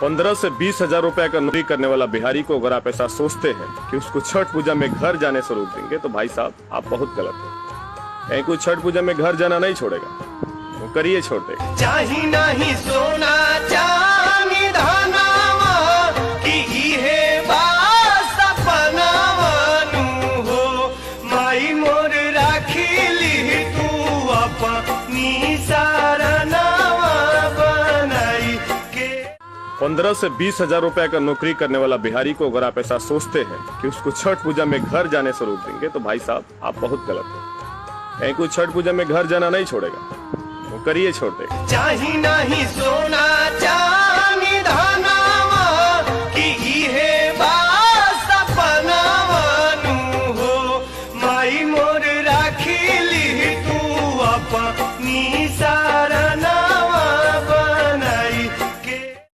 15 से 20 हजार रुपए का नौकरी करने वाला बिहारी को अगर आप ऐसा सोचते हैं कि उसको छठ पूजा में घर जाने से रोक देंगे तो भाई साहब आप बहुत गलत हैं। कहीं कोई छठ पूजा में घर जाना नहीं छोड़ेगा, वो करिए छोड़ देगा। चाही नहीं सोना चांदी धनवा कि इहे बास सपनावनु हो, माई मोर राखिली तू अपनी सरनावा बनाई के। 15 से 20 हजार रुपए का नौकरी करने वाला बिहारी को अगर आप ऐसा सोचते हैं कि उसको छठ पूजा में घर जाने से रोक देंगे तो भाई साहब आप बहुत गलत हैं। कहीं कोई छठ पूजा में घर जाना नहीं छोड़ेगा, वो करिए छोड़ देगा। चाही नहीं सोना चांदी